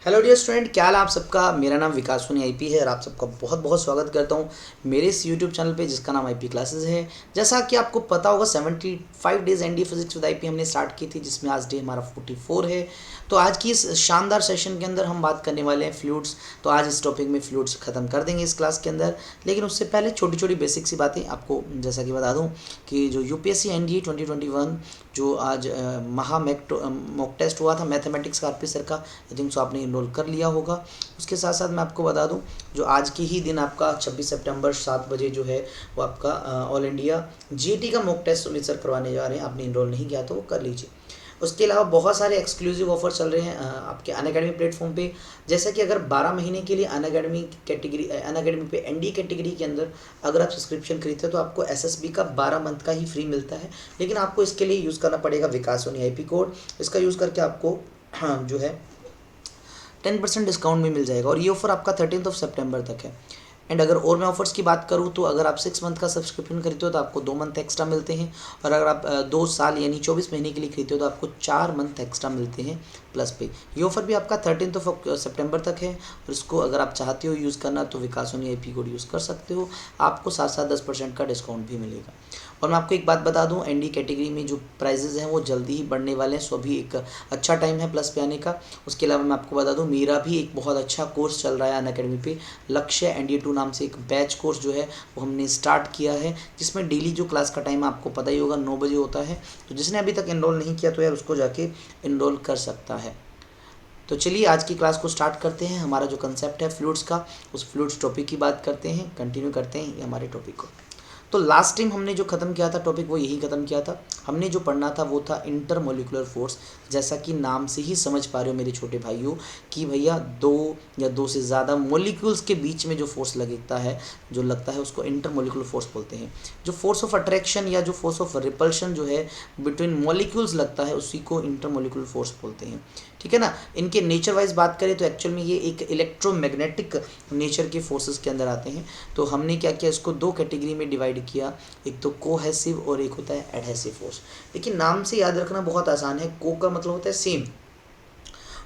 Hello dear student, क्या हाल है आप सबका। मेरा नाम विकास सोनी आईपी है और आप सबका बहुत बहुत स्वागत करता हूं मेरे इस यूट्यूब चैनल पे जिसका नाम आईपी क्लासेस है। जैसा कि आपको पता होगा 75 days ND physics with IP हमने स्टार्ट की थी, जिसमें आज डे हमारा 44 है। तो आज की इस शानदार सेशन के अंदर हम बात करने वाले हैं फ्लूइड्स। तो आज इस टॉपिक में फ्लूइड्स ख़त्म कर देंगे इस क्लास के अंदर, लेकिन उससे पहले छोटी छोटी बेसिक सी बातें आपको जैसा कि बता दूँ कि जो यूपीएससी एनडीए 2021 जो आज मॉक टेस्ट हुआ था मैथमेटिक्स का आरपी सर का, आई थिंक सो आपने इनरोल कर लिया होगा। उसके साथ साथ मैं आपको बता दूं जो आज के ही दिन आपका 26 सितंबर 7 बजे जो है वो आपका ऑल इंडिया जीएटी का मॉक टेस्ट सुमित सर करवाने जा रहे हैं। आपने इनरोल नहीं किया तो वो कर लीजिए। उसके अलावा बहुत सारे एक्सक्लूसिव ऑफर चल रहे हैं आपके अनअकैडमी प्लेटफॉर्म पे। जैसा कि अगर 12 महीने के लिए अनअकैडमी पे एनडी कैटेगरी के अंदर अगर आप सब्सक्रिप्शन खरीदते हैं तो आपको एसएसबी का 12 मंथ का ही फ्री मिलता है, लेकिन आपको इसके लिए यूज़ करना पड़ेगा विकास सोनी आईपी कोड। इसका यूज़ करके आपको जो है 10% डिस्काउंट में मिल जाएगा और ये ऑफर आपका 13 सितंबर तक है। एंड अगर और मैं ऑफर्स की बात करूँ तो अगर आप 6 मंथ का सब्सक्रिप्शन खरीदते हो तो आपको 2 मंथ एक्स्ट्रा मिलते हैं, और अगर आप 2 साल यानी 24 महीने के लिए खरीदते हो तो आपको 4 मंथ एक्स्ट्रा मिलते हैं प्लस पे। ये ऑफर भी आपका 13 सितंबर तक है और इसको अगर आप चाहते हो यूज़ करना तो विकास सोनी आईपी कोड यूज़ कर सकते हो। आपको साथ साथ 10% का डिस्काउंट भी मिलेगा। और मैं आपको एक बात बता दूं, एनडी कैटेगरी में जो प्राइजेज हैं वो जल्दी ही बढ़ने वाले हैं, सो अभी एक अच्छा टाइम है प्लस पे आने का। उसके अलावा मैं आपको बता दूं मेरा भी एक बहुत अच्छा कोर्स चल रहा है अनअकैडमी पे, लक्ष्य एनडीए 2 नाम से एक बैच कोर्स जो है वो हमने स्टार्ट किया है, जिसमें डेली जो क्लास का टाइम आपको पता ही होगा 9 बजे होता है। तो जिसने अभी तक इनरोल नहीं किया तो यार उसको जाके इनरोल कर सकता है। तो चलिए आज की क्लास को स्टार्ट करते हैं। हमारा जो कंसेप्ट है फ्लूइड्स का, उस फ्लूइड्स टॉपिक की बात करते हैं, कंटिन्यू करते हैं ये हमारे टॉपिक को। तो लास्ट टाइम हमने जो ख़त्म किया था टॉपिक वो यही ख़त्म किया था। हमने जो पढ़ना था वो था इंटरमोलिकुलर फोर्स। जैसा कि नाम से ही समझ पा रहे हो मेरे छोटे भाइयों कि भैया दो या दो से ज़्यादा मॉलिक्यूल्स के बीच में जो फोर्स लगता है उसको इंटरमोलिकुलर फोर्स बोलते हैं। जो फोर्स ऑफ अट्रैक्शन या जो फोर्स ऑफ रिपल्शन जो है बिटवीन मॉलिक्यूल्स लगता है उसी को इंटरमोलिकुलर फोर्स बोलते हैं। ठीक है ना। इनके नेचर वाइज बात करें तो एक्चुअल में ये एक इलेक्ट्रोमैग्नेटिक नेचर के फोर्सेस के अंदर आते हैं। तो हमने क्या किया, इसको दो कैटेगरी में डिवाइड किया, एक तो कोहेसिव और एक होता है एडहेसिव फोर्स। लेकिन नाम से याद रखना बहुत आसान है। को का मतलब होता है सेम,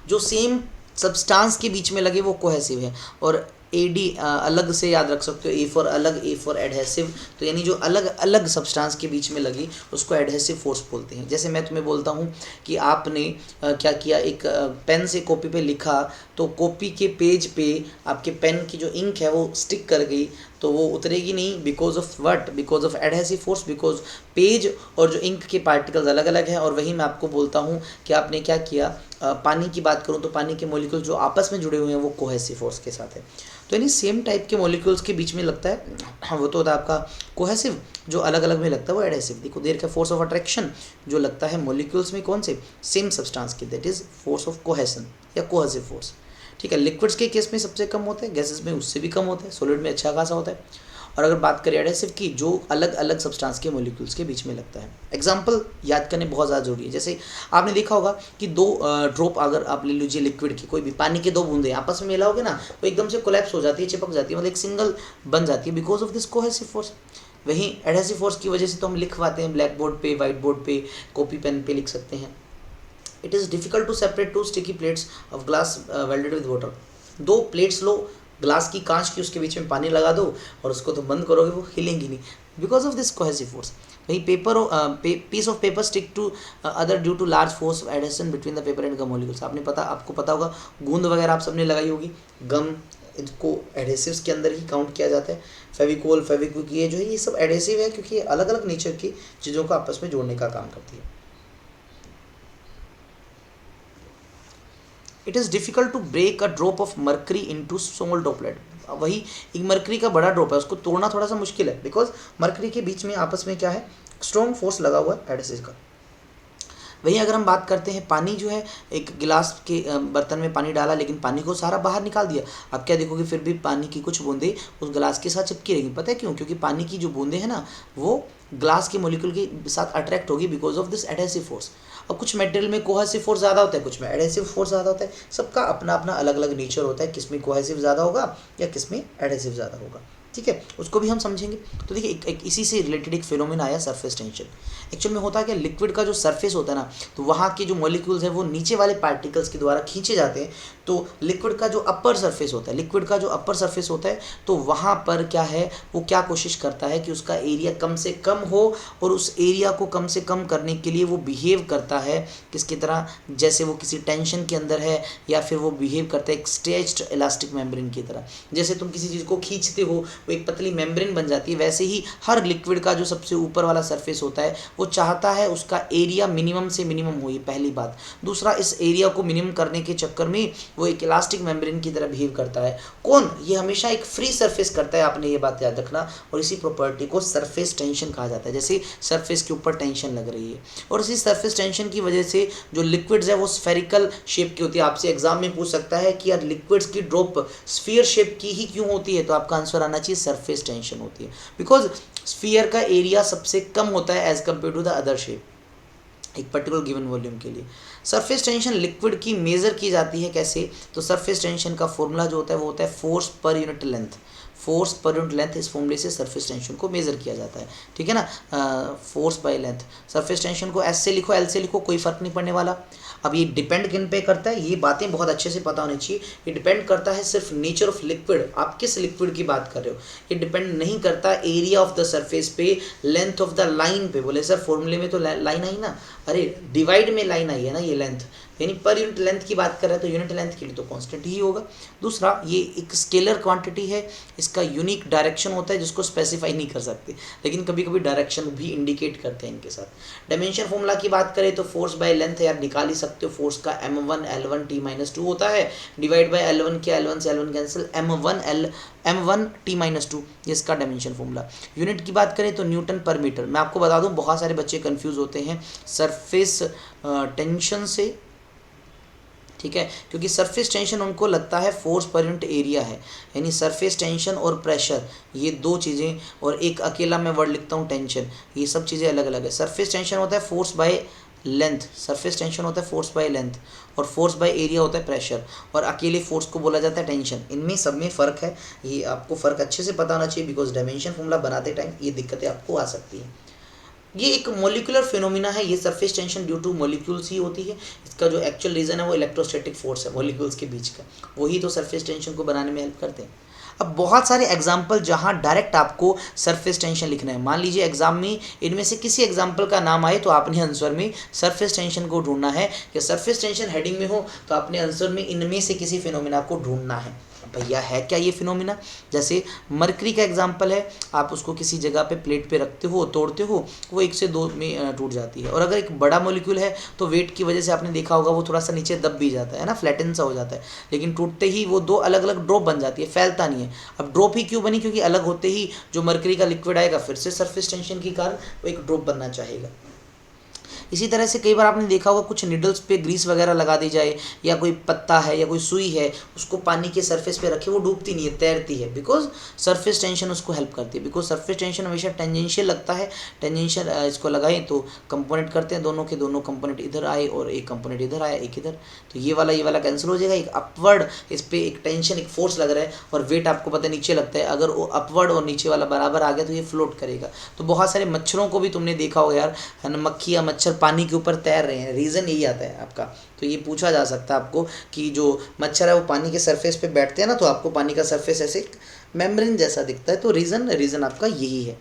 जो सेम सब्सटेंस के बीच में लगे वो कोहेसिव है, और एडी अलग से याद रख सकते हो, ए फॉर अलग, ए फॉर एडहेसिव। तो यानी जो अलग अलग सब्सटेंस के बीच में लगी उसको एडहेसिव फोर्स बोलते हैं। जैसे मैं तुम्हें बोलता हूँ कि आपने क्या किया, एक पेन से कॉपी पे लिखा तो कॉपी के पेज पे आपके पेन की जो इंक है वो स्टिक कर गई, तो वो उतरेगी नहीं। Because of what? Because of adhesive force. Because page और जो इंक के पार्टिकल्स अलग अलग हैं। और वही मैं आपको बोलता हूँ कि आपने क्या किया, पानी की बात करूँ तो पानी के मॉलिक्यूल जो आपस में जुड़े हुए हैं वो कोहेसिव फोर्स के साथ है। तो यानी सेम टाइप के मॉलिक्यूल्स के बीच में लगता है वो तो होता है आपका कोहेसिव, जो अलग अलग में लगता है वो एडहेसिव। देखो देयर का फोर्स ऑफ अट्रैक्शन जो लगता है मॉलिक्यूल्स में कौन से, सेम सब्सटेंस के, that is force of cohesion या कोहेसिव फोर्स। ठीक है। लिक्विड्स के केस में सबसे कम होता है, गैसेस में उससे भी कम होता है, सॉलिड में अच्छा खासा होता है। और अगर बात करें एडहेसिव की, जो अलग अलग सब्सटेंस के मॉलिक्यूल्स के बीच में लगता है। एग्जांपल याद करने बहुत ज़्यादा जरूरी है। जैसे आपने देखा होगा कि दो ड्रॉप अगर आप ले लीजिए लिक्विड की, कोई भी पानी के दो बूंदे आपस में मिलाओगे ना तो एकदम से कोलैप्स हो जाती है, चिपक जाती है, मतलब एक सिंगल बन जाती है because of this cohesive force. वहीं एडहेसिव फोर्स की वजह से तो हम लिख पाते हैं ब्लैक बोर्ड पे, वाइट बोर्ड पे, कॉपी पेन पे लिख सकते हैं। It is difficult to separate two sticky plates of glass welded with water. दो प्लेट्स लो ग्लास की, कांच की, उसके बीच में पानी लगा दो और उसको तो बंद करोगे वो हिलेंगी नहीं, because of this cohesive force. वही piece of paper stick to other due to large force of adhesion between the paper and gum molecules. आपको पता होगा गूंद वगैरह आप सबने लगाई होगी, गम इनको एडहेसिव्स के अंदर ही काउंट किया जाता है। फेविकोल, फेविक्विक, ये जो है ये सब एडहेसिव है क्योंकि ये अलग अलग नेचर की चीज़ों को आपस में जोड़ने का काम करती है। It is difficult to break a drop of mercury into small droplet. वही एक मर्करी का बड़ा ड्रॉप है, उसको तोड़ना थोड़ा सा मुश्किल है बिकॉज मर्करी के बीच में आपस में क्या है, स्ट्रॉन्ग फोर्स लगा हुआ है एडहेसिव का। वहीं अगर हम बात करते हैं पानी जो है, एक गिलास के बर्तन में पानी डाला लेकिन पानी को सारा बाहर निकाल दिया, आप क्या देखोगे फिर भी पानी की कुछ बूंदें उस गिलास के साथ चिपकी रहेंगी। पता है क्यों? क्योंकि पानी की जो बूंदें हैं ना वो ग्लास के मॉलिक्यूल के साथ अट्रैक्ट होगी because of this adhesive force. अब कुछ मटेरियल में कोहेसिव फोर्स ज़्यादा होता है, कुछ में एडहेसिव फोर्स ज़्यादा होता है। सबका अपना अपना अलग अलग नेचर होता है, किस में कोहेसिव ज़्यादा होगा या किस में एडहेसिव ज़्यादा होगा। ठीक है, उसको भी हम समझेंगे। तो देखिए एक इसी से रिलेटेड एक फिनोमेना आया सरफेस टेंशन। एक्चुअल में होता है कि लिक्विड का जो सरफेस होता है ना, तो वहाँ के जो मॉलिक्यूल्स हैं वो नीचे वाले पार्टिकल्स के द्वारा खींचे जाते हैं। तो लिक्विड का जो अपर सरफेस होता है, लिक्विड का जो अपर सरफेस होता है, तो वहाँ पर क्या है, वो क्या कोशिश करता है कि उसका एरिया कम से कम हो, और उस एरिया को कम से कम करने के लिए वो बिहेव करता है किसकी तरह, जैसे वो किसी टेंशन के अंदर है, या फिर वो बिहेव करता है एक स्ट्रेच्ड इलास्टिक मेम्ब्रेन की तरह। जैसे तुम किसी चीज़ को खींचते हो वो एक पतली मेम्ब्रेन बन जाती है, वैसे ही हर लिक्विड का जो सबसे ऊपर वाला सरफेस होता है वो चाहता है उसका एरिया मिनिमम से मिनिमम हो, ये पहली बात। दूसरा, इस एरिया को मिनिमम करने के चक्कर में वो एक इलास्टिक मेम्ब्रेन की तरह बिहेव करता है। कौन? ये हमेशा एक फ्री सरफेस करता है, आपने ये बात याद रखना। और इसी प्रॉपर्टी को सरफेस टेंशन कहा जाता है, जैसे सरफेस के ऊपर टेंशन लग रही है। और इसी सरफेस टेंशन की वजह से जो लिक्विड्स है वो स्फेरिकल शेप की होती है। आपसे एग्जाम में पूछ सकता है कि यार लिक्विड्स की ड्रॉप स्फीयर शेप की ही क्यों होती है, तो आपका आंसर आना चाहिए सरफेस टेंशन होती है, बिकॉज स्फीयर का एरिया सबसे कम होता है as compare to the other shape एक पर्टिकुलर गिवन वॉल्यूम के लिए। सरफेस टेंशन लिक्विड की मेज़र की जाती है कैसे, तो सरफेस टेंशन का फॉर्मूला जो होता है वो होता है force per unit length. Force per unit length, इस फॉर्मूले से सरफेस टेंशन को मेज़र किया जाता है, ठीक है ना। Force by length, surface tension को एस से लिखो, एल से लिखो, कोई फ़र्क नहीं पड़ने वाला। अब ये डिपेंड किन पे करता है, ये बातें बहुत अच्छे से पता होनी चाहिए। ये डिपेंड करता है सिर्फ नेचर ऑफ लिक्विड, आप किस लिक्विड की बात कर रहे हो। ये डिपेंड नहीं करता एरिया ऑफ द सरफेस पे, लेंथ ऑफ द लाइन पे। बोले सर फॉर्मूले में तो लाइन आई ना, अरे डिवाइड में लाइन आई है ना, ये लेंथ, यानी पर यूनिट लेंथ की बात कर रहे हैं तो यूनिट लेंथ के लिए तो कांस्टेंट ही होगा। दूसरा, ये एक स्केलर क्वांटिटी है, इसका यूनिक डायरेक्शन होता है जिसको स्पेसिफाई नहीं कर सकते, लेकिन कभी कभी डायरेक्शन भी इंडिकेट करते हैं इनके साथ। डायमेंशन फॉर्मूला की बात करें तो फोर्स बाय लेंथ यार निकाल ही सकते हो, फोर्स का m1 L1 T-2 होता है, डिवाइड बाय L1 किया, L1 से L1 कैंसिल, m1 T-2, ये इसका डायमेंशन फॉर्मूला। यूनिट की बात करें तो न्यूटन पर मीटर। मैं आपको बता दूं बहुत सारे बच्चे कंफ्यूज होते हैं सरफेस टेंशन से, ठीक है, क्योंकि सरफेस टेंशन उनको लगता है फोर्स पर यूनिट एरिया है, यानी सरफेस टेंशन और प्रेशर ये दो चीज़ें, और एक अकेला मैं वर्ड लिखता हूँ टेंशन, ये सब चीज़ें अलग अलग है। सरफेस टेंशन होता है force by length, surface tension होता है फोर्स बाय लेंथ, और फोर्स बाय एरिया होता है प्रेशर, और अकेले फोर्स को बोला जाता है टेंशन। इनमें सब में फ़र्क है, ये आपको फ़र्क अच्छे से पता होना चाहिए, बिकॉज डायमेंशन फॉर्मूला बनाते टाइम ये दिक्कतें आपको आ सकती हैं। ये एक मोलिकुलर फिनोमिना है, ये surface tension due to molecules ही होती है। इसका जो एक्चुअल रीज़न है वो इलेक्ट्रोस्टैटिक फोर्स है मोलिक्यूल्स के बीच का, वही तो सरफेस टेंशन को बनाने में हेल्प करते हैं। अब बहुत सारे एग्जाम्पल जहाँ डायरेक्ट आपको सरफेस टेंशन लिखना है, मान लीजिए एग्जाम में इनमें से किसी एग्जाम्पल का नाम आए तो आपने आंसर में सरफेस टेंशन को ढूंढना है, या सरफेस टेंशन हेडिंग में हो तो आपने आंसर में इनमें से किसी फिनोमिना को ढूंढना है। भैया है क्या ये फिनोमिना, जैसे मरकरी का एग्जाम्पल है, आप उसको किसी जगह पे प्लेट पे रखते हो, तोड़ते हो, वो 1 से 2 में टूट जाती है। और अगर एक बड़ा मॉलिक्यूल है तो वेट की वजह से आपने देखा होगा वो थोड़ा सा नीचे दब भी जाता है ना, फ्लैटन सा हो जाता है, लेकिन टूटते ही वो 2 अलग अलग ड्रॉप बन जाती है, फैलता नहीं है। अब ड्रॉप ही क्यों बनी, क्योंकि अलग होते ही जो मरकरी का लिक्विड आएगा फिर से सरफेस टेंशन के कारण वो एक ड्रॉप बनना चाहेगा। इसी तरह से कई बार आपने देखा होगा कुछ निडल्स पे ग्रीस वगैरह लगा दी जाए, या कोई पत्ता है या कोई सुई है उसको पानी के सरफेस पे रखे, वो डूबती नहीं है, तैरती है, बिकॉज सरफेस टेंशन उसको हेल्प करती है। बिकॉज सरफेस टेंशन हमेशा टेंजेंशियल लगता है, टेंजेंशियल इसको लगाएं तो कंपोनेंट करते हैं, दोनों के दोनों कंपोनेंट इधर आए और एक कंपोनेंट इधर आया, एक इधर, तो ये वाला कैंसिल हो जाएगा। एक अपवर्ड इस पर एक टेंशन एक फोर्स लग रहा है और वेट आपको पता है नीचे लगता है, अगर वो अपवर्ड और नीचे वाला बराबर आ गया तो ये फ्लोट करेगा। तो बहुत सारे मच्छरों को भी तुमने देखा होगा यार, मक्खी या मच्छर पानी के ऊपर तैर रहे हैं, रीज़न यही आता है आपका। तो ये पूछा जा सकता है आपको कि जो मच्छर है वो पानी के सरफेस पे बैठते हैं ना, तो आपको पानी का सरफेस ऐसे मेम्ब्रेन जैसा दिखता है, तो रीज़न आपका यही है।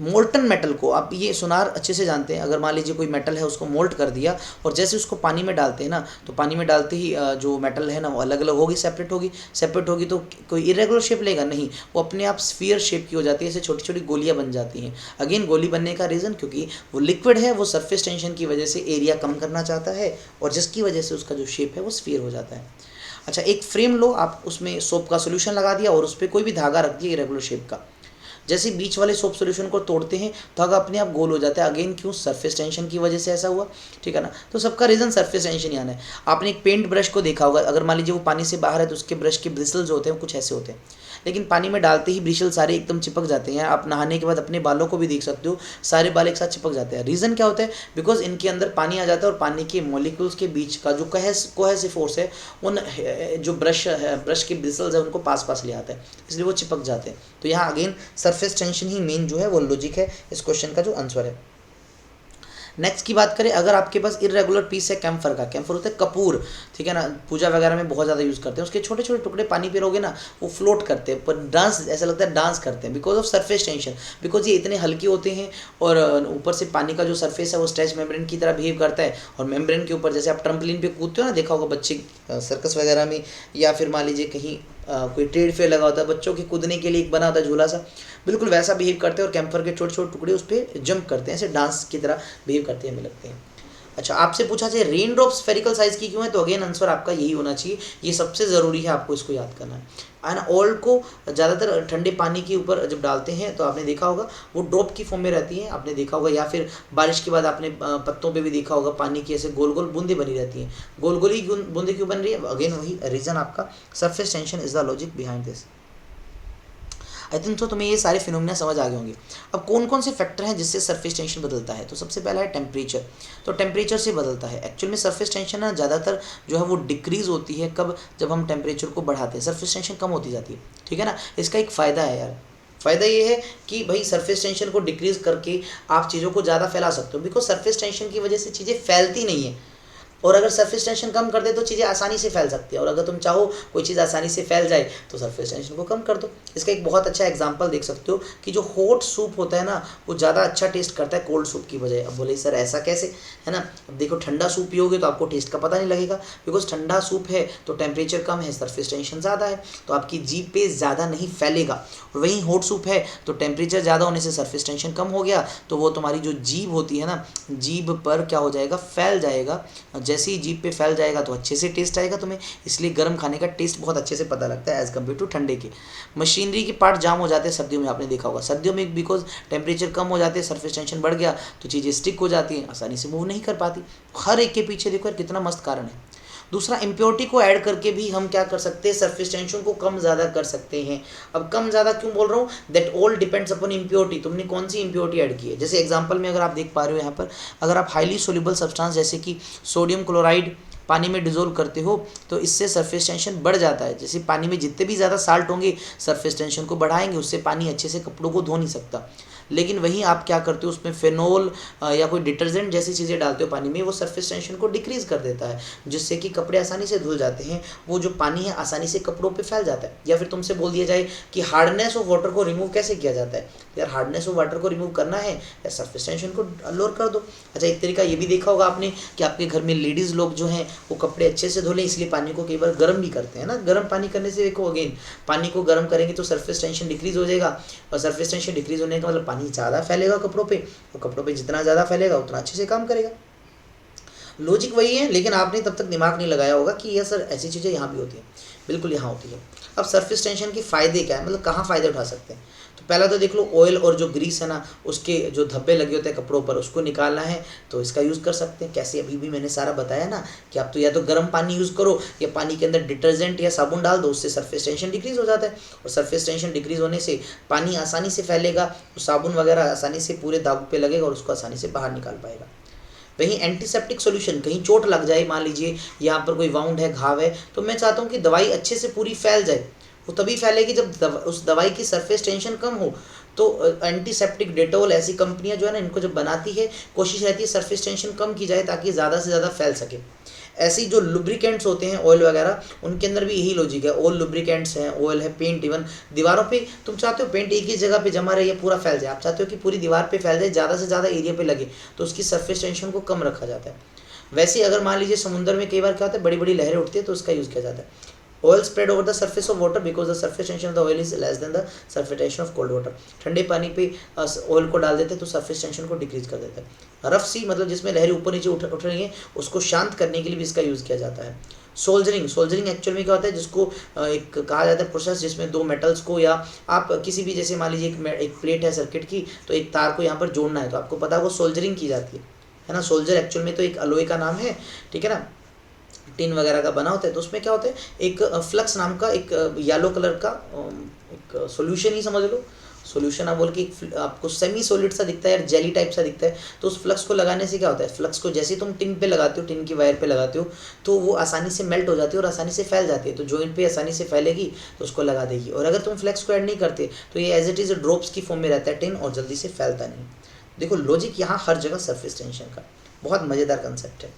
मोल्टन मेटल को आप ये सुनार अच्छे से जानते हैं, अगर मान लीजिए कोई मेटल है उसको मोल्ट कर दिया और जैसे उसको पानी में डालते हैं ना, तो पानी में डालते ही जो मेटल है ना वो अलग अलग होगी, सेपरेट होगी तो कोई इरेगुलर शेप लेगा नहीं, वो अपने आप स्फीयर शेप की हो जाती है, ऐसे छोटी छोटी गोलियां बन जाती हैं। अगेन गोली बनने का रीज़न क्योंकि वो लिक्विड है, वो सरफेस टेंशन की वजह से एरिया कम करना चाहता है और जिसकी वजह से उसका जो शेप है वो स्फीयर हो जाता है। अच्छा, एक फ्रेम लो, आप उसमें सोप का सोल्यूशन लगा दिया और उस पर कोई भी धागा रख दिया इरेगुलर शेप का, जैसे बीच वाले सोप सॉल्यूशन को तोड़ते हैं धागा अपने आप गोल हो जाता है। अगेन क्यों, सरफेस टेंशन की वजह से ऐसा हुआ, ठीक है ना। तो सबका रीज़न सरफेस टेंशन ही आना है। आपने एक पेंट ब्रश को देखा होगा, अगर मान लीजिए वो पानी से बाहर है तो उसके ब्रश के ब्रिसल्स होते हैं कुछ ऐसे होते हैं, लेकिन पानी में डालते ही ब्रिशल सारे एकदम चिपक जाते हैं। आप नहाने के बाद अपने बालों को भी देख सकते हो, सारे बाल एक साथ चिपक जाते हैं। रीज़न क्या होता है? बिकॉज इनके अंदर पानी आ जाता है और पानी के मॉलिक्यूल्स के बीच का जो कोहेसिव फोर्स है उन जो ब्रश के ब्रिसल्स है उनको पास पास ले आता है, इसलिए वो चिपक जाते हैं। तो यहाँ अगेन सरफेस टेंशन ही मेन जो है वो लॉजिक है इस क्वेश्चन का जो आंसर है। नेक्स्ट की बात करें, अगर आपके पास इरेगुलर पीस है कैम्फर का, कैम्फर होता है कपूर, ठीक है ना, पूजा वगैरह में बहुत ज़्यादा यूज़ करते हैं, उसके छोटे छोटे टुकड़े पानी पे रहोगे ना वो फ्लोट करते हैं, पर डांस ऐसा लगता है डांस करते हैं because of surface tension. Because ये इतने हल्के होते हैं और ऊपर से पानी का जो सरफेस है वो स्ट्रेच मेम्ब्रेन की तरह बिहेव करता है, और मेम्ब्रेन के ऊपर जैसे आप ट्रम्पलिन पे कूदते हो ना, देखा होगा बच्चे सर्कस वगैरह में, या फिर मान लीजिए कहीं कोई ट्रेड फेयर लगा होता है बच्चों के कूदने के लिए एक बना होता है झूला सा, बिल्कुल वैसा बिहेव करते हैं और कैम्फर के छोटे छोटे टुकड़े उस पर जंप करते हैं, ऐसे डांस की तरह बिहेव करते हैं, हमें लगते हैं। अच्छा, आपसे पूछा जाए रेन ड्रॉप स्फेरिकल साइज की क्यों है, तो अगेन आंसर आपका यही होना चाहिए, ये सबसे ज़रूरी है, आपको इसको याद करना है। एंड ऑयल को ज़्यादातर ठंडे पानी के ऊपर जब डालते हैं तो आपने देखा होगा वो ड्रॉप की फॉर्म में रहती है, आपने देखा होगा, या फिर बारिश के बाद आपने पत्तों पे भी देखा होगा पानी की ऐसे गोल गोल बूंदें बनी रहती हैं। गोल गोल ही बूंदें क्यों बन रही है? अगेन वही रीज़न आपका surface tension is the logic behind this. I think तो तुम्हें ये सारे फिनोमिना समझ आ गए होंगे। अब कौन कौन से फैक्टर हैं जिससे सरफेस टेंशन बदलता है, तो सबसे पहला है टेम्परेचर। तो टेम्परेचर से बदलता है। एक्चुअल में सरफेस टेंशन ना ज़्यादातर जो है वो डिक्रीज़ होती है कब, जब हम टेम्परेचर को बढ़ाते हैं, सरफेस टेंशन कम होती जाती है, ठीक है ना। इसका एक फ़ायदा है यार, फ़ायदा ये है कि भाई सरफेस टेंशन को डिक्रीज़ करके आप चीज़ों को ज़्यादा फैला सकते हो, बिकॉज सरफेस टेंशन की वजह से चीज़ें फैलती नहीं है, और अगर सरफेस टेंशन कम कर दे तो चीज़ें आसानी से फैल सकती है, और अगर तुम चाहो कोई चीज़ आसानी से फैल जाए तो सरफेस टेंशन को कम कर दो। इसका एक बहुत अच्छा एग्जांपल देख सकते हो कि जो हॉट सूप होता है ना वो ज़्यादा अच्छा टेस्ट करता है कोल्ड सूप की बजाय। अब बोले सर ऐसा कैसे, है ना। अब देखो ठंडा सूप पियोगे तो आपको टेस्ट का पता नहीं लगेगा, बिकॉज ठंडा सूप है तो टेम्परेचर कम है, सरफेस टेंशन ज़्यादा है, तो आपकी जीभ पे ज़्यादा नहीं फैलेगा। और वहीं हॉट सूप है तो टेम्परेचर ज़्यादा होने से सरफेस टेंशन कम हो गया, तो वो तुम्हारी जो जीभ होती है ना, जीभ पर क्या हो जाएगा, फैल जाएगा। जैसे ही जीभ पे फैल जाएगा तो अच्छे से टेस्ट आएगा तुम्हें, इसलिए गर्म खाने का टेस्ट बहुत अच्छे से पता लगता है एज़ कम्पेयर टू ठंडे के। मशीनरी के पार्ट जाम हो जाते हैं सर्दियों में, आपने देखा होगा, सर्दियों में बिकॉज टेम्परेचर कम हो जाते हैं, सरफेस टेंशन बढ़ गया तो चीज़ें स्टिक हो जाती हैं, आसानी से मूव नहीं कर पाती। हर एक के पीछे देखो यार कितना मस्त कारण है। दूसरा, इम्प्योरिटी को ऐड करके भी हम क्या कर सकते हैं, सरफेस टेंशन को कम ज़्यादा कर सकते हैं। अब कम ज़्यादा क्यों बोल रहा हूँ, that all depends upon impurity, तुमने कौन सी इम्प्योरिटी ऐड की है। जैसे एग्जांपल में अगर आप देख पा रहे हो यहाँ पर, अगर आप हाईली सोल्यूबल सब्सटेंस जैसे कि सोडियम क्लोराइड पानी में डिजोल्व करते हो तो इससे सरफेस टेंशन बढ़ जाता है। जैसे पानी में जितने भी ज़्यादा साल्ट होंगे सरफेस टेंशन को बढ़ाएंगे, उससे पानी अच्छे से कपड़ों को धो नहीं सकता। लेकिन वहीं आप क्या करते हो, उसमें फेनोल या कोई डिटर्जेंट जैसी चीज़ें डालते हो पानी में, वो सरफेस टेंशन को डिक्रीज़ कर देता है, जिससे कि कपड़े आसानी से धुल जाते हैं, वो जो पानी है आसानी से कपड़ों पे फैल जाता है। या फिर तुमसे बोल दिया जाए कि हार्डनेस ऑफ वाटर को रिमूव कैसे किया जाता है, यार हार्डनेस ऑफ वाटर को रिमूव करना है या सरफेस टेंशन को लोअर कर दो। अच्छा, एक तरीका ये भी देखा होगा आपने कि आपके घर में लेडीज़ लोग जो हैं वो कपड़े अच्छे से धो लें, इसलिए पानी को कई बार गर्म भी करते हैं ना। गर्म पानी करने से देखो अगेन पानी को गर्म करेंगे तो सरफेस टेंशन डिक्रीज़ हो जाएगा, और सरफेस टेंशन डिक्रीज़ होने का मतलब पानी ज़्यादा फैलेगा कपड़ों पे, तो कपड़ों पे जितना ज़्यादा फैलेगा उतना अच्छे से काम करेगा। लॉजिक वही है, लेकिन आपने तब तक दिमाग नहीं लगाया होगा कि यह सर ऐसी चीज़ें यहाँ भी होती हैं। बिल्कुल यहाँ होती है। अब सरफेस टेंशन के फ़ायदे क्या है, मतलब कहाँ फ़ायदे उठा सकते हैं। तो पहला तो देख लो, ऑयल और जो ग्रीस है ना उसके जो धब्बे लगे होते हैं कपड़ों पर, उसको निकालना है तो इसका यूज़ कर सकते हैं। कैसे, अभी भी मैंने सारा बताया ना कि आप तो या तो गर्म पानी यूज़ करो या पानी के अंदर डिटर्जेंट या साबुन डाल दो, उससे सरफेस टेंशन डिक्रीज़ हो जाता है, और सरफेस टेंशन डिक्रीज़ होने से पानी आसानी से फैलेगा, तो साबुन वगैरह आसानी से पूरे दाग पे लगेगा और उसको आसानी से बाहर निकाल पाएगा। वहीं एंटीसेप्टिक सॉल्यूशन, कहीं चोट लग जाए, मान लीजिए यहाँ पर कोई वाउंड है, घाव है, तो मैं चाहता हूँ कि दवाई अच्छे से पूरी फैल जाए। वो तभी फैलेगी जब उस दवाई की सरफेस टेंशन कम हो। तो एंटीसेप्टिक, डेटोल ऐसी कंपनियां जो है ना इनको जब बनाती है, कोशिश रहती है सरफेस टेंशन कम की जाए ताकि ज़्यादा से ज़्यादा फैल सके। ऐसी जो लुब्रिकेंट्स होते हैं ऑयल वगैरह, उनके अंदर भी यही लॉजिक है। ऑयल लुब्रिकेंट्स हैं, ऑयल है, पेंट, इवन दीवारों पे तुम चाहते हो पेंट एक ही जगह पे जमा रहे या पूरा फैल जाए, आप चाहते हो कि पूरी दीवार पे फैल जाए, ज़्यादा से ज़्यादा एरिया पे लगे, तो उसकी सरफेस टेंशन को कम रखा जाता है। वैसे अगर मान लीजिए समुद्र में कई बार क्या होता है, बड़ी बड़ी लहरें उठती है, तो उसका यूज़ किया जाता है। Oil spread over the surface of water because the surface tension of the oil is less than the surface tension of cold water. ठंडे पानी पे ऑयल को डाल देते हैं तो सरफेस टेंशन को डिक्रीज कर देता है। रफ सी मतलब जिसमें लहरें ऊपर नीचे उठ रही हैं, उसको शांत करने के लिए भी इसका यूज़ किया जाता है। सोल्जरिंग एक्चुअल में क्या होता है, जिसको एक कहा जाता है प्रोसेस जिसमें दो मेटल्स को, या आप किसी भी, जैसे मान लीजिए एक प्लेट है सर्किट की, तो एक तार को यहाँ पर जोड़ना है, तो आपको पता है वो सोल्जरिंग की जाती है ना। सोल्जर एक्चुअल में तो एक अलॉय का नाम है, ठीक है ना। टिन वगैरह का बना होता है, तो उसमें क्या होता है, एक फ्लक्स नाम का एक येलो कलर का एक सॉल्यूशन ही समझ लो, सॉल्यूशन आप बोल के आपको सेमी सॉलिड सा दिखता है यार, जेली टाइप सा दिखता है। तो उस फ्लक्स को लगाने से क्या होता है, फ्लक्स को जैसे ही तुम टिन पे लगाते हो, टिन की वायर पे लगाते हो, तो वो आसानी से मेल्ट हो जाती है और आसानी से फैल जाती है। तो जॉइंट पे आसानी से फैलेगी तो उसको लगा देगी। और अगर तुम फ्लक्स को ऐड नहीं करते तो ये एज इट इज़ ड्रॉप्स की फॉर्म में रहता है टिन, और जल्दी से फैलता नहीं। देखो लॉजिक यहाँ हर जगह सरफेस टेंशन का, बहुत मज़ेदार कंसेप्ट है।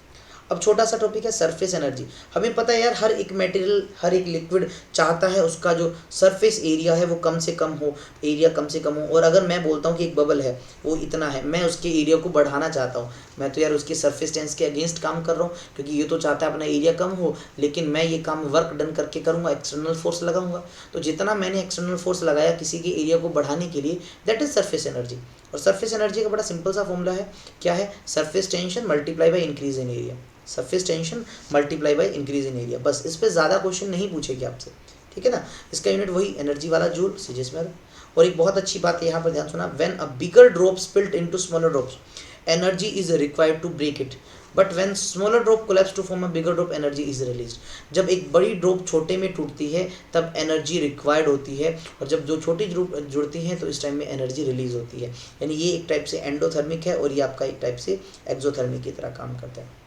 अब छोटा सा टॉपिक है सरफेस एनर्जी। हमें पता है यार, हर एक मटेरियल, हर एक लिक्विड चाहता है उसका जो सरफेस एरिया है वो कम से कम हो, एरिया कम से कम हो। और अगर मैं बोलता हूँ कि एक बबल है वो इतना है, मैं उसके एरिया को बढ़ाना चाहता हूँ, मैं तो यार उसके सरफेस टेंस के अगेंस्ट काम कर रहा हूँ, क्योंकि ये तो चाहता है अपना एरिया कम हो, लेकिन मैं ये काम वर्क डन करके करूँगा, एक्सटर्नल फोर्स लगाऊंगा। तो जितना मैंने एक्सटर्नल फोर्स लगाया किसी के एरिया को बढ़ाने के लिए, दैट इज सरफेस एनर्जी। और सरफेस एनर्जी का बड़ा सिंपल सा फॉर्मूला है, क्या है, surface tension multiply by increase in area. Surface tension multiply by increase in area, बस इस पे ज़्यादा क्वेश्चन नहीं पूछेगी आपसे, ठीक है ना। इसका यूनिट वही एनर्जी वाला जूल सीजीएस में। और एक बहुत अच्छी बात है यहाँ पर ध्यान सुना, when a bigger drop split into smaller drops energy is required to break it, but when smaller drop collapse to form a bigger drop energy is released. जब एक बड़ी ड्रॉप छोटे में टूटती है तब एनर्जी रिक्वायर्ड होती है, और जब जो छोटी ड्रॉप जुड़ती हैं तो इस टाइम में एनर्जी रिलीज होती है। यानी ये एक टाइप से एंडोथर्मिक है और ये आपका एक टाइप से एक्सोथर्मिक की तरह काम करता है,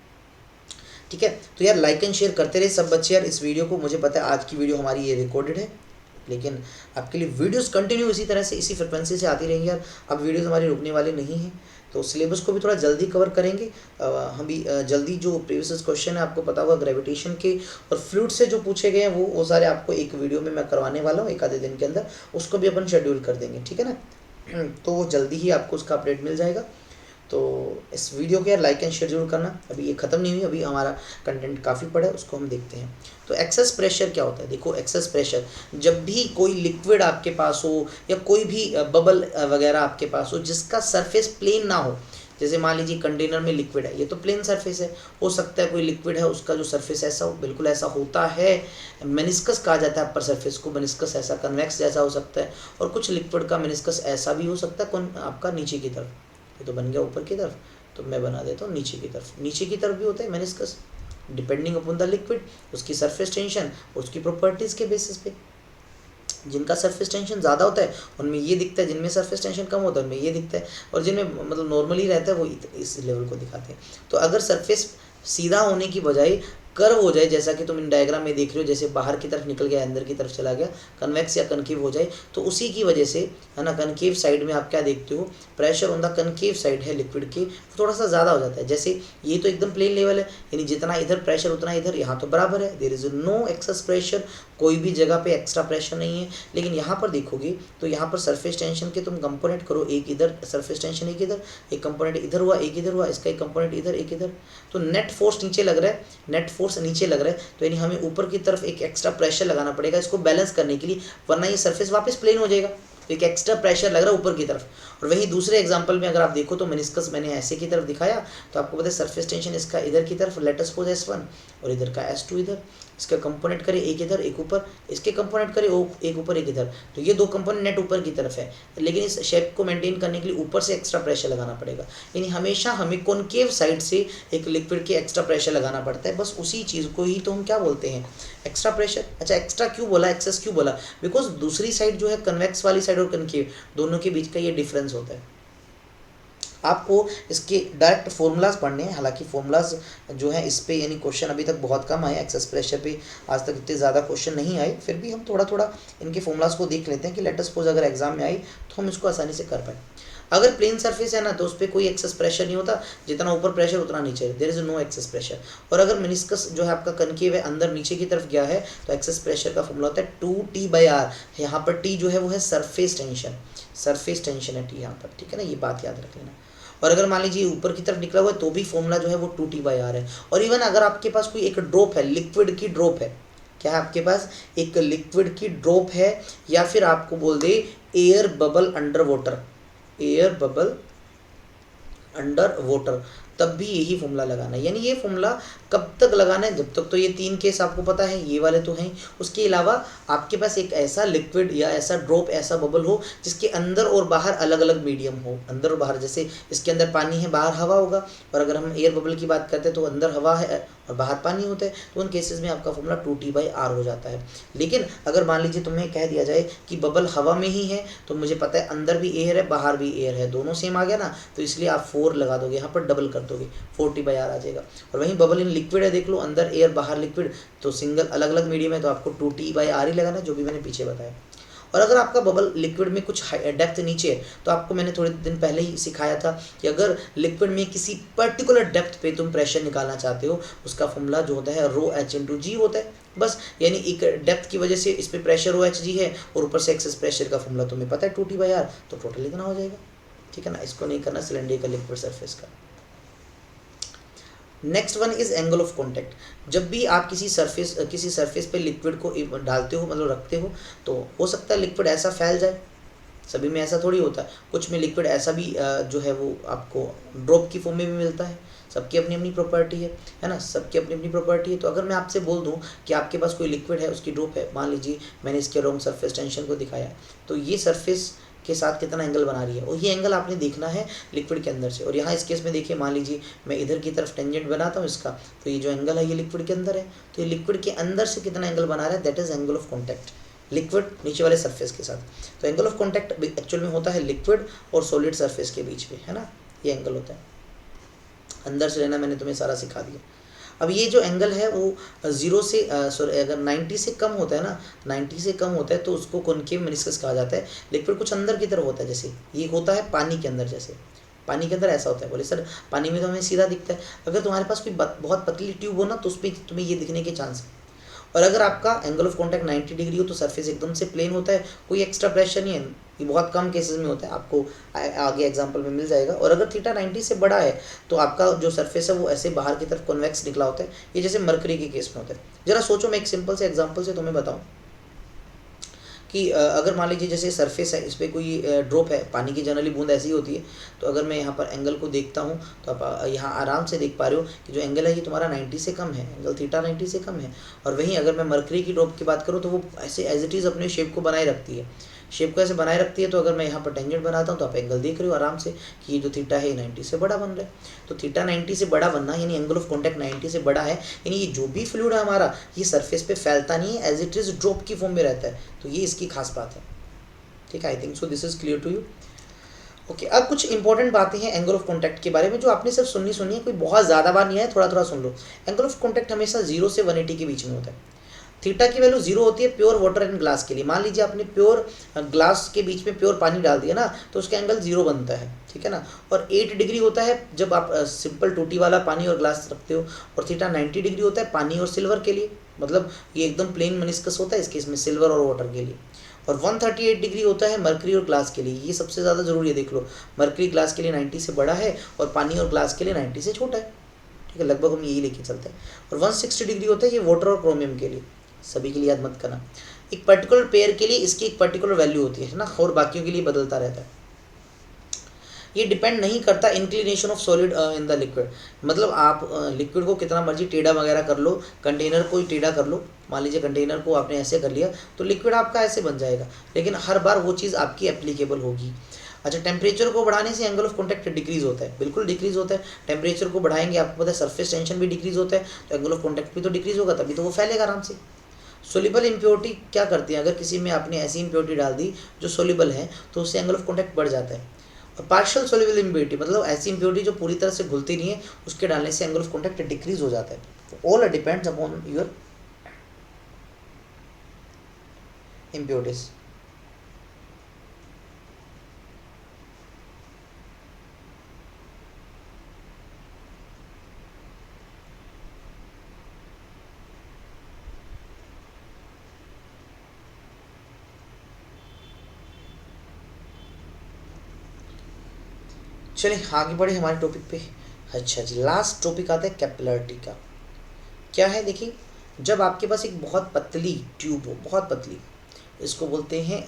ठीक है। तो यार लाइक एंड शेयर करते रहे सब बच्चे यार इस वीडियो को। मुझे पता है आज की वीडियो हमारी ये रिकॉर्डेड है, लेकिन आपके लिए वीडियोस कंटिन्यू इसी तरह से, इसी फ्रिक्वेंसी से आती रहेंगी यार। अब वीडियोस हमारी रुकने वाले नहीं हैं, तो सिलेबस को भी थोड़ा जल्दी कवर करेंगे। हम भी जल्दी जो प्रीवियस क्वेश्चन है आपको पता होगा ग्रेविटेशन के और फ्लूइड से जो पूछे गए हैं वो सारे आपको एक वीडियो में मैं करवाने वाला हूँ एक आधे दिन के अंदर, उसको भी अपन शेड्यूल कर देंगे, ठीक है ना। तो जल्दी ही आपको उसका अपडेट मिल जाएगा। तो इस वीडियो को यार लाइक एंड शेयर जरूर करना। अभी ये ख़त्म नहीं हुई, अभी हमारा कंटेंट काफ़ी पड़ा है, उसको हम देखते हैं। तो एक्सेस प्रेशर क्या होता है, देखो एक्सेस प्रेशर जब भी कोई लिक्विड आपके पास हो या कोई भी बबल वगैरह आपके पास हो जिसका सरफेस प्लेन ना हो, जैसे मान लीजिए कंटेनर में लिक्विड है, ये तो प्लेन सरफेस है, हो सकता है कोई लिक्विड है उसका जो सरफेस ऐसा हो, बिल्कुल ऐसा होता है, मेनिस्कस कहा जाता है अपर सरफेस को, मेनिस्कस ऐसा कन्वेक्स जैसा हो सकता है, और कुछ लिक्विड का मेनिस्कस ऐसा भी हो सकता है कौन आपका नीचे की तरफ। ये तो बन गया ऊपर की तरफ, तो मैं बना देता हूँ नीचे की तरफ। नीचे की तरफ भी होता है meniscus, depending upon the liquid, उसकी सरफेस टेंशन, उसकी प्रॉपर्टीज़ के बेसिस पे। जिनका सरफेस टेंशन ज़्यादा होता है उनमें ये दिखता है, जिनमें सरफेस टेंशन कम होता है उनमें ये दिखता है, और जिनमें मतलब नॉर्मली रहता है वो इस लेवल को दिखाते हैं। तो अगर सरफेस सीधा होने की बजाय कर्व हो जाए, जैसा कि तुम इन डायग्राम में देख रहे हो, जैसे बाहर की तरफ निकल गया अंदर की तरफ चला गया, कन्वेक्स या कनकेव हो जाए, तो उसी की वजह से है ना, कनकेव साइड में आप क्या देखते हो, pressure on the concave side है लिक्विड के थोड़ा सा ज़्यादा हो जाता है। जैसे ये तो एकदम प्लेन लेवल है, यानी जितना इधर प्रेशर उतना इधर, यहाँ तो बराबर है, there is no excess pressure, कोई भी जगह पे एक्स्ट्रा प्रेशर नहीं है। लेकिन यहाँ पर देखोगे तो यहाँ पर सरफेस टेंशन के तुम कंपोनेंट करो, एक इधर सरफेस टेंशन एक इधर, एक कंपोनेंट इधर हुआ, एक इधर हुआ, इसका एक कंपोनेंट इधर एक इधर, तो नेट फोर्स नीचे लग रहा है, नेट फोर्स नीचे लग रहा है, तो यानी हमें ऊपर की तरफ एक एक्स्ट्रा प्रेशर लगाना पड़ेगा इसको बैलेंस करने के लिए, वरना ये सरफेस वापस प्लेन हो जाएगा। तो एक एक्स्ट्रा प्रेशर लग रहा है ऊपर की तरफ। और वहीं दूसरे एग्जांपल में अगर आप देखो तो मेनिस्कस मैंने ऐसे की तरफ दिखाया, तो आपको पता है सरफेस टेंशन इसका इधर की तरफ, लेट अस सपोज S1, और इधर का S2 इधर, इसका कंपोनेंट करे एक इधर एक ऊपर, इसके कंपोनेंट करे एक ऊपर एक इधर, तो ये दो कंपोनेंट नेट ऊपर की तरफ है, लेकिन इस शेप को मेंटेन करने के लिए ऊपर से एक्स्ट्रा प्रेशर लगाना पड़ेगा। यानी हमेशा हमें कॉनकेव साइड से एक लिक्विड के एक्स्ट्रा प्रेशर लगाना पड़ता है, बस उसी चीज़ को ही तो हम क्या बोलते हैं, एक्स्ट्रा प्रेशर। अच्छा एक्स्ट्रा क्यों बोला, एक्सेस क्यों बोला, बिकॉज दूसरी साइड जो है कन्वेक्स वाली साइड और कनकेव दोनों के बीच का ये डिफरेंस होता है। आपको इसके डायरेक्ट फॉर्मूलाज पढ़ने हैं, हालांकि फॉर्मूलाज जो है इस पे यानी क्वेश्चन अभी तक बहुत कम आए, एक्सेस प्रेशर पे आज तक इतने ज़्यादा क्वेश्चन नहीं आए, फिर भी हम थोड़ा थोड़ा इनके फॉर्मूलाज को देख लेते हैं कि लेट अस सपोज अगर एग्जाम में आई तो हम इसको आसानी से कर पाए। अगर प्लेन सरफेस है ना तो उस पर कोई एक्सेस प्रेशर नहीं होता, जितना ऊपर प्रेशर उतना नीचे, there is no excess pressure. और अगर मेनिस्कस जो है आपका कनकेव है अंदर नीचे की तरफ गया है तो एक्सेस प्रेशर का फॉर्मूला होता है 2T/R। यहाँ पर T जो है वो है सरफेस टेंशन, सरफेस टेंशन है T यहाँ पर, ठीक है ना, ये बात याद रख लेना। और अगर मान लीजिए ऊपर की तरफ निकला हुआ है तो भी फॉर्मूला जो है वो 2T/R है। और इवन अगर आपके पास कोई एक ड्रॉप है, लिक्विड की ड्रॉप है, क्या है आपके पास एक लिक्विड की ड्रॉप है, या फिर आपको बोल दे air bubble under water, air bubble under water, तब भी यही फॉर्मूला लगाना है। यानी ये फॉर्मूला कब तक लगाना है, जब तक तो ये तीन केस आपको पता है, ये वाले तो हैं, उसके अलावा आपके पास एक ऐसा लिक्विड या ऐसा ड्रॉप, ऐसा बबल हो जिसके अंदर और बाहर अलग अलग मीडियम हो, अंदर और बाहर, जैसे इसके अंदर पानी है बाहर हवा होगा, और अगर हम एयर बबल की बात करते हैं तो अंदर हवा है और बाहर पानी होता है, तो उन केसेस में आपका फॉर्मूला 2T/r हो जाता है। लेकिन अगर मान लीजिए तुम्हें कह दिया जाए कि बबल हवा में ही है, तो मुझे पता है अंदर भी एयर है बाहर भी एयर है, दोनों सेम आ गया ना, तो इसलिए आप 4 लगा दोगे, यहाँ पर डबल कर दोगे, 4T/r आ जाएगा। और वहीं बबल इन लिक्विड है, देख लो अंदर एयर बाहर लिक्विड, तो सिंगल अलग अलग मीडियम है, तो आपको 2T/r ही लगाना, जो भी मैंने पीछे बताया। और अगर आपका बबल लिक्विड में कुछ डेप्थ नीचे है, तो आपको मैंने थोड़े दिन पहले ही सिखाया था कि अगर लिक्विड में किसी पर्टिकुलर डेप्थ पे तुम प्रेशर निकालना चाहते हो, उसका फॉर्मूला जो होता है ρh/g होता है बस। यानी एक डेप्थ की वजह से इस पे प्रेशर ρh/g है और ऊपर से एक्सेस प्रेशर का फॉर्मूला तुम्हें पता है 2T/r, तो टोटल लिखना हो जाएगा, ठीक है ना। इसको नहीं करना सिलेंडर का लिक्विड सरफेस का। Next one is angle of contact. जब भी आप किसी सरफेस पे लिक्विड को डालते हो, मतलब रखते हो, तो हो सकता है लिक्विड ऐसा फैल जाए, सभी में ऐसा थोड़ी होता है, कुछ में लिक्विड ऐसा भी जो है वो आपको ड्रॉप की फॉर्म में भी मिलता है। सबकी अपनी अपनी प्रॉपर्टी है ना, सबकी अपनी अपनी प्रॉपर्टी है। तो अगर मैं आपसे बोल दूं कि आपके पास कोई लिक्विड है, उसकी ड्रॉप है, मान लीजिए मैंने इसके रॉन्ग सरफेस टेंशन को दिखाया, तो ये सरफेस के साथ कितना एंगल बना रही है, और ये एंगल आपने देखना है लिक्विड के अंदर से। और यहाँ इस केस में देखिए, मान लीजिए मैं इधर की तरफ टेंजेंट बनाता हूँ इसका, तो ये जो एंगल है ये लिक्विड के अंदर है, तो ये लिक्विड के अंदर से कितना एंगल बना रहा है, that is angle of contact, liquid नीचे वाले सरफेस के साथ। तो एंगल ऑफ कॉन्टैक्ट एक्चुअल में होता है लिक्विड और सॉलिड सरफेस के बीच में, है ना, ये एंगल होता है। अंदर से लेना मैंने तुम्हें सारा सिखा दिया। अब ये जो एंगल है वो 0 से अगर 90 से कम होता है ना, 90 से कम होता है तो उसको कॉनकेव मेनिस्कस कहा जाता है। लिक्विड कुछ अंदर की तरफ होता है, जैसे ये होता है पानी के अंदर, जैसे पानी के अंदर ऐसा होता है। बोले सर पानी में तो हमें सीधा दिखता है, अगर तुम्हारे पास कोई बहुत पतली ट्यूब हो ना, तो उस पर तुम्हें ये दिखने के चांस है। और अगर आपका एंगल ऑफ कॉन्टैक्ट 90 डिग्री हो, तो सरफेस एकदम से प्लेन होता है, कोई एक्स्ट्रा प्रेशर नहीं है, ये बहुत कम केसेस में होता है, आपको आगे एग्जांपल में मिल जाएगा। और अगर थीटा 90 से बड़ा है, तो आपका जो सरफेस है वो ऐसे बाहर की तरफ कॉन्वेक्स निकला होता है, ये जैसे मरकरी के केस में होता है। जरा सोचो, मैं एक सिंपल से एग्जाम्पल से तुम्हें बताऊँ कि अगर मान लीजिए जैसे सरफेस है, इस पर कोई ड्रॉप है, पानी की जनरली बूंद ऐसी होती है, तो अगर मैं यहाँ पर एंगल को देखता हूँ, तो आप यहाँ आराम से देख पा रहे हो कि जो एंगल है ये तुम्हारा 90 से कम है, एंगल थीटा 90 से कम है। और वहीं अगर मैं मरकरी की ड्रॉप की बात करूँ, तो वो ऐसे एज इट इज़ अपने शेप को बनाए रखती है, शेप को ऐसे बनाए रखती है। तो अगर मैं यहाँ पर टेंजेंट बनाता हूँ, तो आप एंगल देख रहे हो आराम से कि ये जो थीटा है 90 से बड़ा बन रहा है। तो थीटा 90 से बड़ा बनना, यानी एंगल ऑफ कॉन्टैक्ट 90 से बड़ा है, यानी ये जो भी फ्लूइड है हमारा, ये सरफेस पे फैलता नहीं है, एज इट इज़ ड्रॉप की फॉर्म में रहता है। तो ये इसकी खास बात है, ठीक है। I think so this is clear to you. Okay, अब कुछ इंपॉर्टेंट बातें हैं एंगल ऑफ कॉन्टैक्ट के बारे में, जो आपने सिर्फ सुननी है, कोई बहुत ज़्यादा बार नहीं है, थोड़ा थोड़ा सुन लो। एंगल ऑफ कॉन्टैक्ट हमेशा 0 से 180 के बीच में होता है। थीटा की वैल्यू 0 होती है प्योर वाटर एंड ग्लास के लिए। मान लीजिए आपने प्योर ग्लास के बीच में प्योर पानी डाल दिया ना, तो उसका एंगल 0 बनता है, ठीक है ना। और 8 डिग्री होता है जब आप सिंपल टूटी वाला पानी और ग्लास रखते हो। और थीटा 90 डिग्री होता है पानी और सिल्वर के लिए, मतलब ये एकदम प्लेन मेनिस्कस होता है इस केस में सिल्वर और वाटर के लिए। और 138 डिग्री होता है मरकरी और ग्लास के लिए, ये सबसे ज़्यादा ज़रूरी है। देख लो, मरकरी ग्लास के लिए 90 से बड़ा है और पानी और ग्लास के लिए 90 से छोटा है, ठीक है, लगभग हम यही लेके चलते हैं। और 160 डिग्री होता है ये वाटर और क्रोमियम के लिए, सभी के लिए याद मत करना। एक पर्टिकुलर पेयर के लिए इसकी एक पर्टिकुलर वैल्यू होती है ना, और बाकियों के लिए बदलता रहता है। ये डिपेंड नहीं करता inclination of solid in the liquid, मतलब आप लिक्विड को कितना मर्जी टेढ़ा वगैरह कर लो, कंटेनर को ही टेढ़ा कर लो, मान लीजिए कंटेनर को आपने ऐसे कर लिया, तो लिक्विड आपका ऐसे बन जाएगा, लेकिन हर बार वो चीज़ आपकी एप्लीकेबल होगी। अच्छा, टेम्परेचर को बढ़ाने से एंगल ऑफ कॉन्टैक्ट डिक्रीज होता है, बिल्कुल डिक्रीज होता है। टेम्परेचर को बढ़ाएंगे, आपको पता है सरफेस टेंशन भी डिक्रीज होता है, तो एंगल ऑफ कॉन्टैक्ट भी तो डिक्रीज होगा, तभी तो वो फैलेगा आराम से। सोल्यूबल इम्प्योरिटी क्या करती है, अगर किसी में आपने ऐसी इम्प्योरिटी डाल दी जो सोल्यूबल है, तो उससे एंगल ऑफ कॉन्टैक्ट बढ़ जाता है। और पार्शियल सोल्यूबल इम्प्योरिटी मतलब ऐसी इम्प्योरिटी जो पूरी तरह से घुलती नहीं है, उसके डालने से एंगल ऑफ कॉन्टैक्ट डिक्रीज हो जाता है। All depends upon your impurities. चलिए आगे बढ़े हमारे टॉपिक पे। अच्छा जी, लास्ट टॉपिक आता है कैपिलरिटी का। क्या है देखिए, जब आपके पास एक बहुत पतली ट्यूब हो, बहुत पतली, इसको बोलते हैं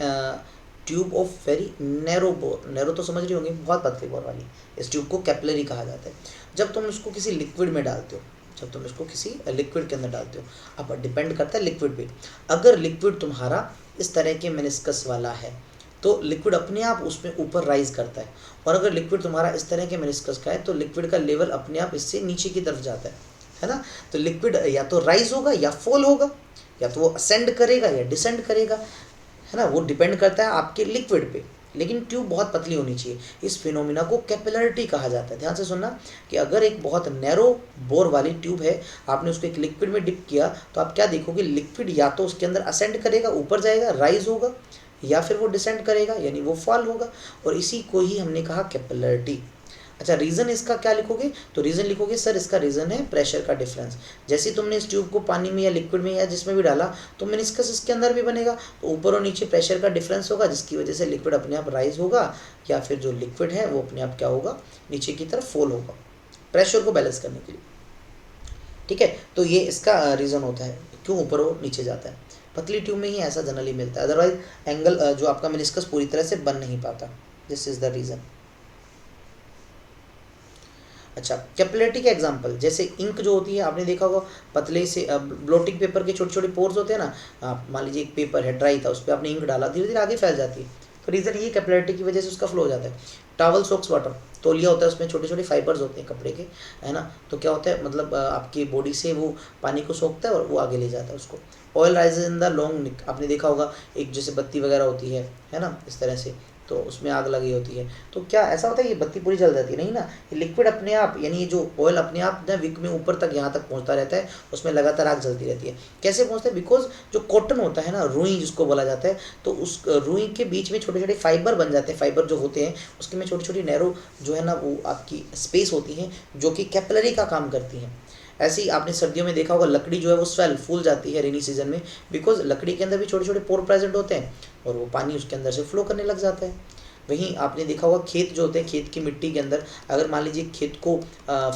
tube of very narrow bore, narrow तो समझ रहे होंगे, बहुत पतली बोर वाली, इस ट्यूब को कैपिलरी कहा जाता है। जब तुम इसको किसी लिक्विड में डालते हो, जब तुम इसको किसी लिक्विड के अंदर डालते हो, अब डिपेंड करता है लिक्विड पे। अगर लिक्विड तुम्हारा इस तरह के मेनिस्कस वाला है, तो लिक्विड अपने आप उसमें ऊपर राइज करता है। और अगर लिक्विड तुम्हारा इस तरह के मेनिस्कस का है, तो लिक्विड का लेवल अपने आप इससे नीचे की तरफ जाता है, है ना। तो लिक्विड या तो राइज होगा या फॉल होगा, या तो वो असेंड करेगा या डिसेंड करेगा, है ना। वो डिपेंड करता है आपके लिक्विड पे। लेकिन ट्यूब बहुत पतली होनी चाहिए। इस फिनोमिना को कैपिलरिटी कहा जाता है। ध्यान से सुनना कि अगर एक बहुत नैरो बोर वाली ट्यूब है, आपने उसको एक लिक्विड में डिप किया, तो आप क्या देखोगे, लिक्विड या तो उसके अंदर असेंड करेगा, ऊपर जाएगा, राइज होगा, या फिर वो डिसेंड करेगा यानी वो फॉल होगा। और इसी को ही हमने कहा कैपिलरिटी। अच्छा, रीज़न इसका क्या लिखोगे, तो रीज़न लिखोगे सर इसका रीज़न है प्रेशर का डिफरेंस। जैसे तुमने इस ट्यूब को पानी में या लिक्विड में या जिसमें भी डाला, तो मेनिस्कस इसके अंदर भी बनेगा, तो ऊपर और नीचे प्रेशर का डिफरेंस होगा, जिसकी वजह से लिक्विड अपने आप राइज होगा, या फिर जो लिक्विड है वो अपने आप क्या होगा, नीचे की तरफ फॉल होगा, प्रेशर को बैलेंस करने के लिए। ठीक है, तो ये इसका रीज़न होता है क्यों ऊपर और नीचे जाता है। पतली ट्यूब में ही ऐसा जनरली मिलता है, अदरवाइज एंगल जो आपका मेनिस्कस पूरी तरह से बन नहीं पाता। This is the reason. अच्छा, कैपिलरिटी के एग्जांपल, जैसे इंक जो होती है, आपने देखा होगा पतले से ब्लोटिंग पेपर के छोटे छोटे पोर्स होते हैं ना। आप मान लीजिए एक पेपर है, ड्राई था, उस पर आपने इंक डाला, धीरे धीरे आगे फैल जाती है। तो रीज़न ये कैपिलरिटी की वजह से उसका फ्लो हो जाता है। टॉवल सोक्स वाटर, तौलिया होता है, उसमें छोटे छोटे फाइबर्स होते हैं कपड़े के, है ना। तो क्या होता है, मतलब आपकी बॉडी से वो पानी को सोखता है और वो आगे ले जाता है उसको। Oil rises in the long neck, आपने देखा होगा एक जैसे बत्ती वगैरह होती है ना, इस तरह से, तो उसमें आग लगी होती है, तो क्या ऐसा होता है ये बत्ती पूरी जल जाती है, नहीं ना। ये लिक्विड अपने आप, यानी ये जो ऑयल अपने आप ना विक में ऊपर तक यहाँ तक पहुँचता रहता है, उसमें लगातार आग जलती रहती है। कैसे पहुँचता है, बिकॉज जो कॉटन होता है ना, रुई जिसको बोला जाता है, तो उस रुई के बीच में छोटे छोटे फाइबर बन जाते हैं। फाइबर जो होते हैं उसके में छोटी छोटी नैरो जो है ना वो आपकी स्पेस होती हैं, जो कि कैपिलरी का काम करती हैं। ऐसे ही आपने सर्दियों में देखा होगा लकड़ी जो है वो स्वेल फूल जाती है रेनी सीजन में, बिकॉज लकड़ी के अंदर भी छोटे छोटे पोर प्रेजेंट होते हैं और वो पानी उसके अंदर से फ्लो करने लग जाता है। वहीं आपने देखा होगा खेत जो होते हैं, खेत की मिट्टी के अंदर अगर मान लीजिए खेत को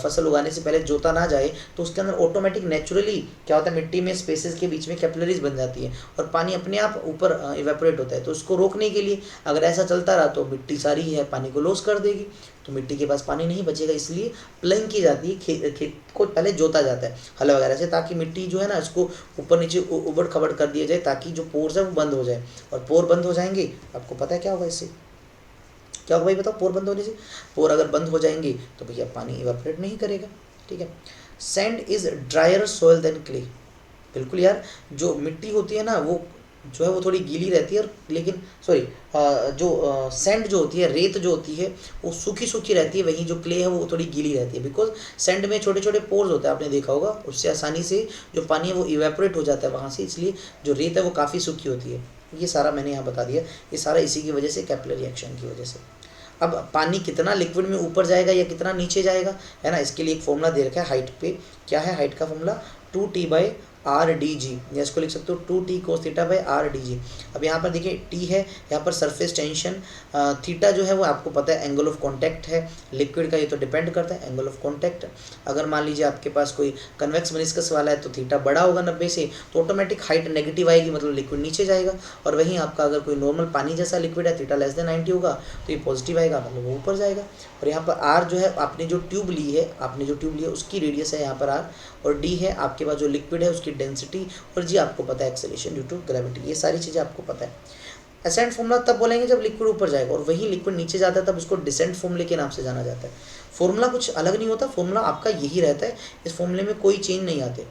फसल उगाने से पहले जोता ना जाए, तो उसके अंदर ऑटोमेटिक नेचुरली क्या होता है, मिट्टी में स्पेसेस के बीच में कैपिलरीज बन जाती है और पानी अपने आप ऊपर इवेपोरेट होता है। तो उसको रोकने के लिए अगर ऐसा चलता रहा तो मिट्टी सारी है पानी को लॉस कर देगी, तो मिट्टी के पास पानी नहीं बचेगा। इसलिए प्लंग की जाती है, खेत को पहले जोता जाता है हल वगैरह से, ताकि मिट्टी जो है ना इसको ऊपर नीचे उबड़ खबड़ कर दिया जाए, ताकि जो पोर्स है वो बंद हो जाए। और पोर बंद हो जाएंगे, आपको पता है क्या होगा इससे, क्या होगा भाई बताओ, पोर बंद होने से, पोर अगर बंद हो जाएंगे तो भैया पानी इवेपोरेट नहीं करेगा। ठीक है, sand is dryer soil than clay, बिल्कुल यार, जो मिट्टी होती है ना वो जो है वो थोड़ी गीली रहती है, और लेकिन सॉरी जो सैंड जो होती है, रेत जो होती है वो सूखी सूखी रहती है, वहीं जो क्ले है वो थोड़ी गीली रहती है, बिकॉज सैंड में छोटे छोटे पोर्स होते हैं, आपने देखा होगा, उससे आसानी से जो पानी है वो इवेपोरेट हो जाता है वहाँ से, इसलिए जो रेत है वो काफ़ी सूखी होती है। ये सारा मैंने यहाँ बता दिया, ये सारा इसी की वजह से, कैपिलरी एक्शन की वजह से। अब पानी कितना लिक्विड में ऊपर जाएगा या कितना नीचे जाएगा, है ना, इसके लिए एक फॉर्मूला दे रखा है हाइट पे। क्या है हाइट का फॉर्मूला, 2T/r/dg, या इसको लिख सकते हो 2T cos θ/r/dg। अब यहाँ पर देखिए टी है, यहाँ पर सरफेस टेंशन, थीटा जो है वो आपको पता है एंगल ऑफ कॉन्टैक्ट है लिक्विड का, ये तो डिपेंड करता है एंगल ऑफ कॉन्टैक्ट। अगर मान लीजिए आपके पास कोई कन्वेक्स मेनिस्कस वाला है तो थीटा बड़ा होगा 90 से, तो ऑटोमेटिक हाइट नेगेटिव आएगी, मतलब लिक्विड नीचे जाएगा। और वहीं आपका अगर कोई नॉर्मल पानी जैसा लिक्विड है, थीटा लेस देन 90 होगा, तो ये पॉजिटिव आएगा, मतलब वो ऊपर जाएगा। और यहाँ पर आर जो है, आपने जो ट्यूब ली है उसकी रेडियस है यहाँ पर आर, और डी है आपके पास जो लिक्विड है उसकी डेंसिटी, और जी आपको पता है एक्सेलरेशन ड्यू टू ग्रेविटी। ये सारी चीज़ें आपको पता है। असेंट फॉर्मूला तब बोलेंगे जब लिक्विड ऊपर जाएगा, और वही लिक्विड नीचे जाता है तब उसको डिसेंट फॉर्मूले के नाम से जाना जाता है। फॉर्मूला कुछ अलग नहीं होता, फॉर्मूला आपका यही रहता है, इस फॉर्मूले में कोई चेंज नहीं आते,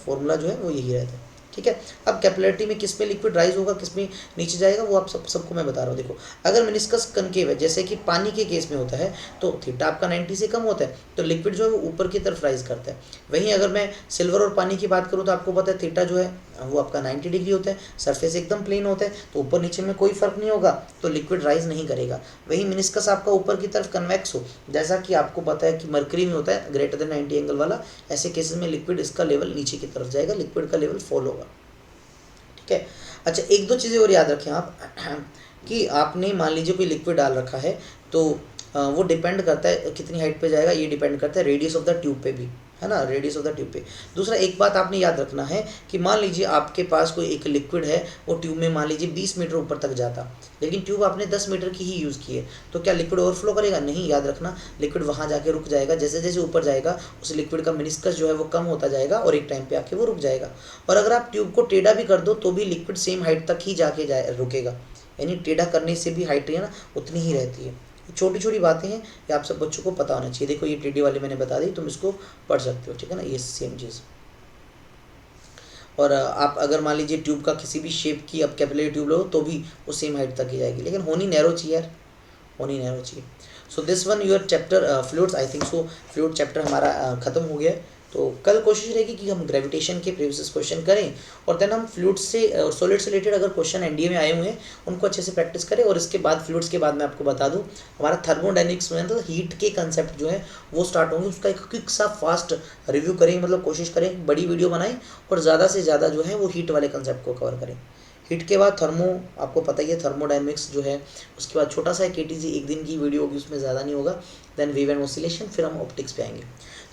फॉर्मूला जो है वो यही रहता है। ठीक है, अब कैपिलरिटी में किस में लिक्विड राइज होगा, किस में नीचे जाएगा, वो आप सबको मैं बता रहा हूँ। देखो, अगर मेनिस्कस कनकेव है, जैसे कि पानी के केस में होता है, तो थीटा आपका 90 से कम होता है, तो लिक्विड जो है वो ऊपर की तरफ राइज करता है। वहीं अगर मैं सिल्वर और पानी की बात करूँ तो आपको पता है थीटा जो है वो आपका 90 डिग्री होता है, सरफेस एकदम प्लेन होता है, तो ऊपर नीचे में कोई फर्क नहीं होगा, तो लिक्विड राइज नहीं करेगा। वहीं मेनिस्कस आपका ऊपर की तरफ कन्वेक्स हो, जैसा कि आपको पता है कि मरकरी में होता है ग्रेटर देन 90 एंगल वाला, ऐसे केसेस में लिक्विड इसका लेवल नीचे की तरफ जाएगा, लिक्विड का लेवल फॉल होगा। ठीक है, अच्छा एक दो चीज़ें और याद रखें आप कि आपने मान लीजिए कोई लिक्विड डाल रखा है, तो वो डिपेंड करता है कितनी हाइट पे जाएगा, ये डिपेंड करता है रेडियस ऑफ द ट्यूब पे भी, है ना, रेडियस ऑफ द ट्यूब पे। दूसरा एक बात आपने याद रखना है कि मान लीजिए आपके पास कोई एक लिक्विड है, वो ट्यूब में मान लीजिए 20 मीटर ऊपर तक जाता, लेकिन ट्यूब आपने 10 मीटर की ही यूज़ की है, तो क्या लिक्विड ओवरफ्लो करेगा? नहीं, याद रखना लिक्विड वहाँ जाके रुक जाएगा। जैसे जैसे ऊपर जाएगा उस लिक्विड का मेनिस्कस जो है वो कम होता जाएगा और एक टाइम पे आके वो रुक जाएगा। और अगर आप ट्यूब को टेढ़ा भी कर दो तो भी लिक्विड सेम हाइट तक ही जाके रुकेगा, यानी टेढ़ा करने से भी हाइट है ना उतनी ही रहती है। छोटी छोटी बातें हैं, ये आप सब बच्चों को पता होना चाहिए। देखो ये टेढ़ी वाली मैंने बता दी, तुम इसको पढ़ सकते हो, ठीक है ना, ये सेम चीज़। और आप अगर मान लीजिए ट्यूब का किसी भी शेप की आप कैपिलरी ट्यूब लो तो भी वो सेम हाइट तक ही जाएगी, लेकिन होनी नैरो चाहिए यार, होनी नैरो चाहिए। So this one your chapter fluids, I think so fluid chapter हमारा ख़त्म हो गया है। तो कल कोशिश रहेगी कि हम ग्रेविटेशन के प्रीवियस क्वेश्चन करें, और देन हम फ्लूइड्स से और सॉलिड से रिलेटेड अगर क्वेश्चन एनडीए में आए हुए हैं उनको अच्छे से प्रैक्टिस करें। और इसके बाद फ्लूइड्स के बाद मैं आपको बता दूं हमारा थर्मोडायनेमिक्स में मतलब हीट के कंसेप्ट जो है वो स्टार्ट होंगे, उसका एक क्विक सा फास्ट रिव्यू करेंगे, मतलब कोशिश करें बड़ी वीडियो बनाएं और ज़्यादा से ज़्यादा जो है वो हीट वाले कंसेप्ट को कवर करें। हीट के बाद थर्मो, आपको पता ही है थर्मोडायनेमिक्स जो है, उसके बाद छोटा सा केटीजी एक दिन की वीडियो होगी, उसमें ज़्यादा नहीं होगा। देन वेव एंड ऑसिलेशन, फिर हम ऑप्टिक्स पे आएंगे।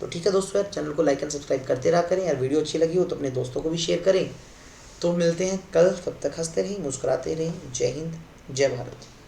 तो ठीक है दोस्तों यार, चैनल को लाइक एंड सब्सक्राइब करते रहा करें यार, वीडियो अच्छी लगी हो तो अपने दोस्तों को भी शेयर करें। तो मिलते हैं कल, तब तक हंसते रहें, मुस्कुराते रहें। जय हिंद, जय भारत।